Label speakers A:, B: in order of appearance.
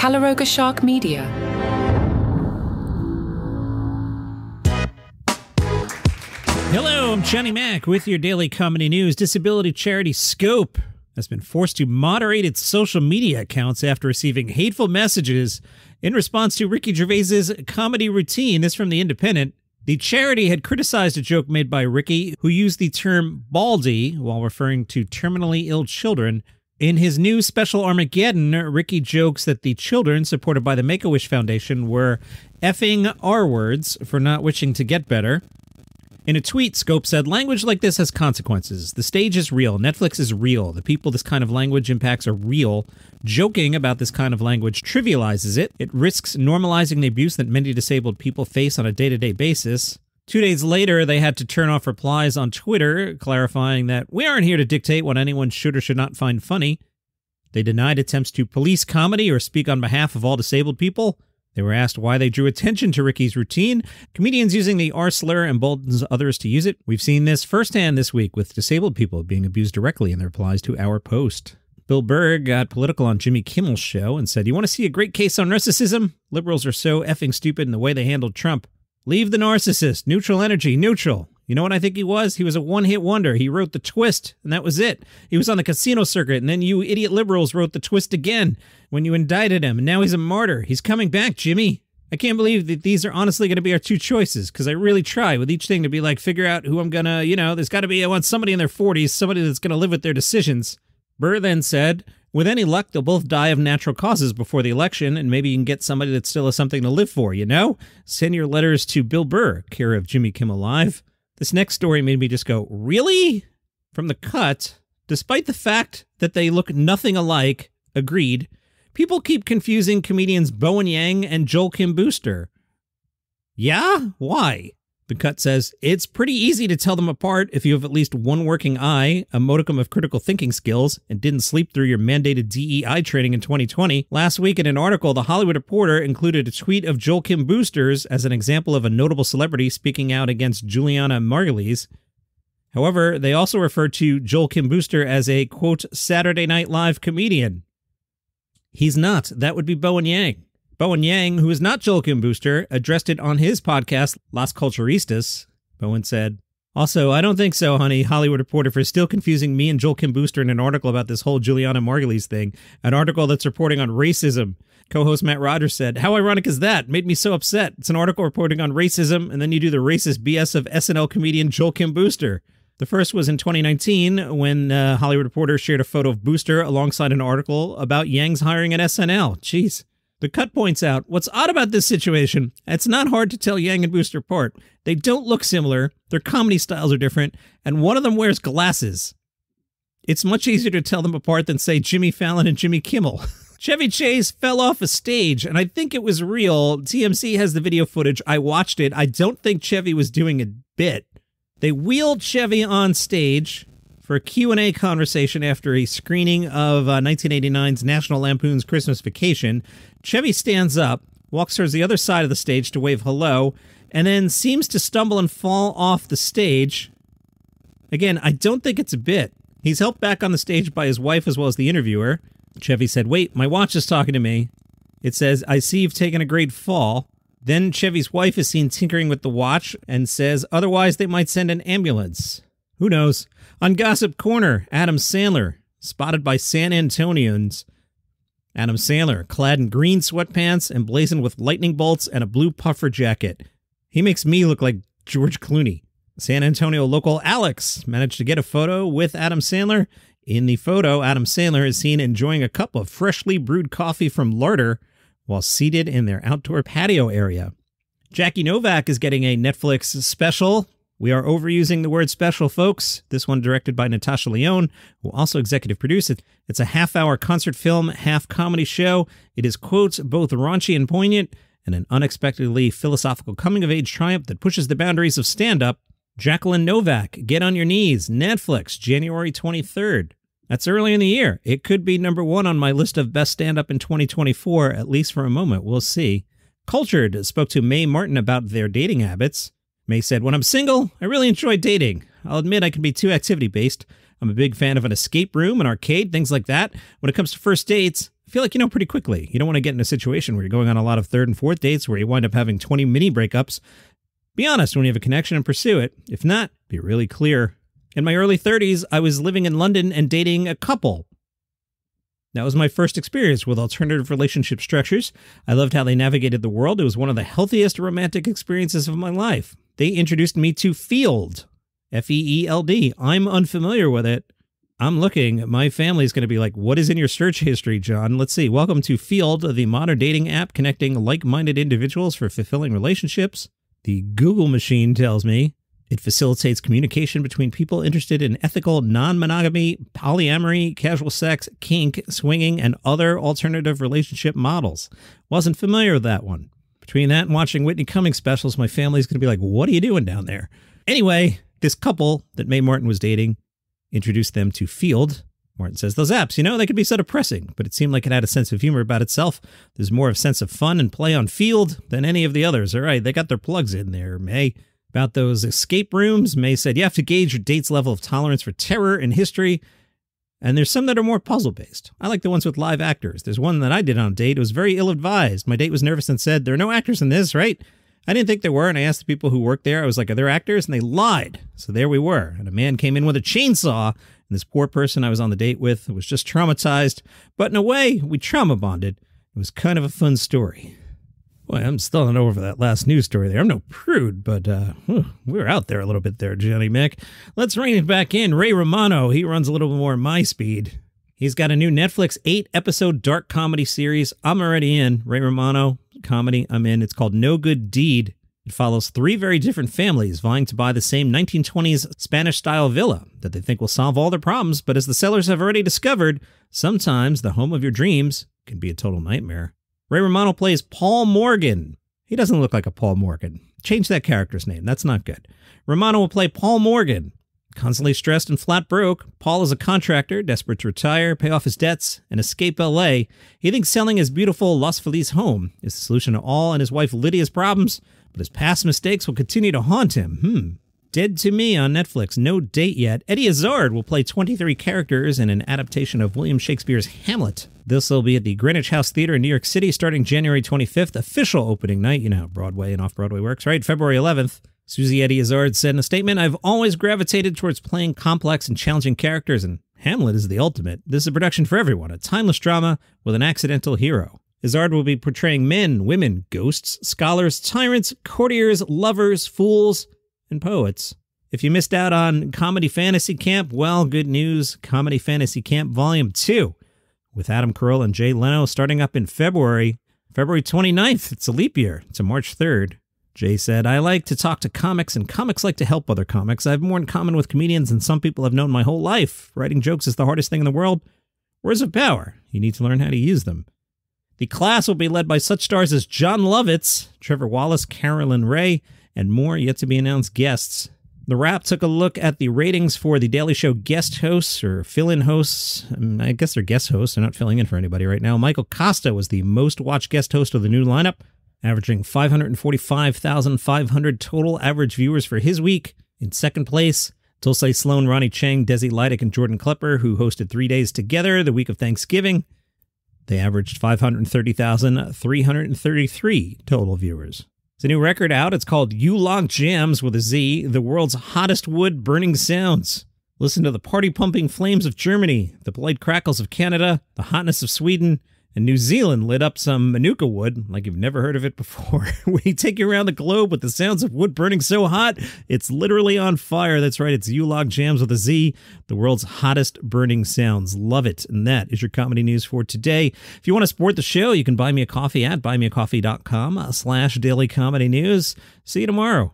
A: Calaroga Shark Media.
B: Hello, I'm Johnny Mac with your daily comedy news. Disability charity Scope has been forced to moderate its social media accounts after receiving hateful messages in response to Ricky Gervais's comedy routine. This from The Independent. The charity had criticized a joke made by Ricky, who used the term baldy while referring to terminally ill children. In his new special Armageddon, Ricky jokes that the children, supported by the Make-A-Wish Foundation, were effing R-words for not wishing to get better. In a tweet, Scope said, "Language like this has consequences. The stage is real. Netflix is real. The people this kind of language impacts are real. Joking about this kind of language trivializes it. It risks normalizing the abuse that many disabled people face on a day-to-day basis." 2 days later, they had to turn off replies on Twitter, clarifying that we aren't here to dictate what anyone should or should not find funny. They denied attempts to police comedy or speak on behalf of all disabled people. They were asked why they drew attention to Ricky's routine. Comedians using the R slur emboldens others to use it. We've seen this firsthand this week with disabled people being abused directly in their replies to our post. Bill Burr got political on Jimmy Kimmel's show and said, "You want to see a great case on narcissism? Liberals are so effing stupid in the way they handled Trump. Leave the narcissist. Neutral energy. Neutral. You know what I think he was? He was a one-hit wonder. He wrote The Twist, and that was it. He was on the casino circuit, and then you idiot liberals wrote The Twist again when you indicted him, and now he's a martyr. He's coming back, Jimmy. I can't believe that these are honestly going to be our two choices, because I really try with each thing to be like, figure out who I'm going to, there's got to be, I want somebody in their 40s, somebody that's going to live with their decisions." Burr then said, "With any luck, they'll both die of natural causes before the election, and maybe you can get somebody that still has something to live for, Send your letters to Bill Burr, care of Jimmy Kimmel Live." This next story made me just go, really? From The Cut, despite the fact that they look nothing alike, agreed, people keep confusing comedians Bowen and Joel Kim Booster. Yeah? Why? The Cut says, "It's pretty easy to tell them apart if you have at least one working eye, a modicum of critical thinking skills, and didn't sleep through your mandated DEI training in 2020. Last week in an article, The Hollywood Reporter included a tweet of Joel Kim Booster's as an example of a notable celebrity speaking out against Juliana Margulies. However, they also referred to Joel Kim Booster as a, quote, Saturday Night Live comedian. He's not. That would be Bowen Yang. Bowen Yang, who is not Joel Kim Booster, addressed it on his podcast, Las Culturistas. Bowen said, "Also, I don't think so, honey, Hollywood Reporter, for still confusing me and Joel Kim Booster in an article about this whole Juliana Margulies thing, an article that's reporting on racism." Co-host Matt Rogers said, "How ironic is that? Made me so upset. It's an article reporting on racism, and then you do the racist BS of SNL comedian Joel Kim Booster." The first was in 2019 when Hollywood Reporter shared a photo of Booster alongside an article about Yang's hiring at SNL. Jeez. The Cut points out, what's odd about this situation, it's not hard to tell Yang and Booster apart. They don't look similar, their comedy styles are different, and one of them wears glasses. It's much easier to tell them apart than, say, Jimmy Fallon and Jimmy Kimmel. Chevy Chase fell off a stage, and I think it was real. TMZ has the video footage. I watched it. I don't think Chevy was doing a bit. They wheeled Chevy on stage for a Q&A conversation after a screening of 1989's National Lampoon's Christmas Vacation. Chevy stands up, walks towards the other side of the stage to wave hello, and then seems to stumble and fall off the stage. Again, I don't think it's a bit. He's helped back on the stage by his wife as well as the interviewer. Chevy said, "Wait, my watch is talking to me." It says, "I see you've taken a great fall." Then Chevy's wife is seen tinkering with the watch and says, "Otherwise they might send an ambulance." Who knows? On Gossip Corner, Adam Sandler, spotted by San Antonians. Adam Sandler, clad in green sweatpants, emblazoned with lightning bolts and a blue puffer jacket. He makes me look like George Clooney. San Antonio local Alex managed to get a photo with Adam Sandler. In the photo, Adam Sandler is seen enjoying a cup of freshly brewed coffee from Larder while seated in their outdoor patio area. Jackie Novak is getting a Netflix special. We are overusing the word special, folks. This one directed by Natasha Lyonne, who also executive produced it. It's a half-hour concert film, half-comedy show. It is, quote, both raunchy and poignant, and an unexpectedly philosophical coming-of-age triumph that pushes the boundaries of stand-up. Jacqueline Novak, Get on Your Knees, Netflix, January 23rd. That's early in the year. It could be #1 on my list of best stand-up in 2024, at least for a moment. We'll see. Cultured spoke to Mae Martin about their dating habits. Mae said, "When I'm single, I really enjoy dating. I'll admit I can be too activity-based. I'm a big fan of an escape room, an arcade, things like that. When it comes to first dates, feel like you know pretty quickly. You don't want to get in a situation where you're going on a lot of third and fourth dates where you wind up having 20 mini breakups. Be honest when you have a connection and pursue it. If not, be really clear. In my early 30s, I was living in London and dating a couple. That was my first experience with alternative relationship structures. I loved how they navigated the world. It was one of the healthiest romantic experiences of my life. They introduced me to Feeld. F-E-E-L-D. I'm unfamiliar with it. I'm looking. My family's going to be like, what is in your search history, John? Let's see. Welcome to Feeld, the modern dating app connecting like-minded individuals for fulfilling relationships. The Google machine tells me it facilitates communication between people interested in ethical non-monogamy, polyamory, casual sex, kink, swinging, and other alternative relationship models. Wasn't familiar with that one. Between that and watching Whitney Cummings specials, my family's going to be like, what are you doing down there? Anyway, this couple that Mae Martin was dating introduced them to Feeld. Martin says, those apps, you know, they can be so depressing, but it seemed like it had a sense of humor about itself. There's more of a sense of fun and play on Feeld than any of the others. All right, they got their plugs in there, Mae. About those escape rooms, Mae said, you have to gauge your date's level of tolerance for terror and history, and there's some that are more puzzle-based. I like the ones with live actors. There's one that I did on a date. It was very ill-advised. My date was nervous and said, there are no actors in this, right? I didn't think there were, and I asked the people who worked there. I was like, are there actors? And they lied. So there we were. And a man came in with a chainsaw, and this poor person I was on the date with was just traumatized. But in a way, we trauma bonded. It was kind of a fun story. Boy, I'm still not over that last news story there. I'm no prude, but we were out there a little bit there, Johnny Mac. Let's rein it back in. Ray Romano, he runs a little bit more my speed. He's got a new Netflix 8-episode dark comedy series. I'm already in. Ray Romano, comedy, I'm in. It's called No Good Deed. It follows 3 very different families vying to buy the same 1920s Spanish-style villa that they think will solve all their problems, but as the sellers have already discovered, sometimes the home of your dreams can be a total nightmare. Ray Romano plays Paul Morgan. He doesn't look like a Paul Morgan. Change that character's name. That's not good. Romano will play Paul Morgan. Constantly stressed and flat broke, Paul is a contractor, desperate to retire, pay off his debts, and escape L.A. He thinks selling his beautiful Los Feliz home is the solution to all and his wife Lydia's problems, but his past mistakes will continue to haunt him. Dead to Me on Netflix. No date yet. Eddie Izzard will play 23 characters in an adaptation of William Shakespeare's Hamlet. This will be at the Greenwich House Theater in New York City starting January 25th. Official opening night. You know how Broadway and off-Broadway works, right? February 11th. Susie Eddie Izzard said in a statement, I've always gravitated towards playing complex and challenging characters, and Hamlet is the ultimate. This is a production for everyone, a timeless drama with an accidental hero. Izzard will be portraying men, women, ghosts, scholars, tyrants, courtiers, lovers, fools, and poets. If you missed out on Comedy Fantasy Camp, well, good news. Comedy Fantasy Camp Volume 2 with Adam Carolla and Jay Leno starting up in February 29th. It's a leap year. It's a March 3rd. Jay said, I like to talk to comics, and comics like to help other comics. I have more in common with comedians than some people have known my whole life. Writing jokes is the hardest thing in the world. Words of power. You need to learn how to use them. The class will be led by such stars as John Lovitz, Trevor Wallace, Carolyn Ray, and more yet to be announced guests. The Wrap took a look at the ratings for The Daily Show guest hosts or fill-in hosts. I guess they're guest hosts. They're not filling in for anybody right now. Michael Costa was the most watched guest host of the new lineup, averaging 545,500 total average viewers for his week. In second place, Dulce Sloan, Ronnie Chang, Desi Leidick, and Jordan Klepper, who hosted 3 days together the week of Thanksgiving. They averaged 530,333 total viewers. It's a new record out. It's called You Log Jams with a Z, the world's hottest wood burning sounds. Listen to the party-pumping flames of Germany, the polite crackles of Canada, the hotness of Sweden, and New Zealand lit up some Manuka wood like you've never heard of it before. We take you around the globe with the sounds of wood burning so hot, it's literally on fire. That's right, it's U-Log Jams with a Z, the world's hottest burning sounds. Love it. And that is your comedy news for today. If you want to support the show, you can buy me a coffee at buymeacoffee.com/dailycomedynews. See you tomorrow.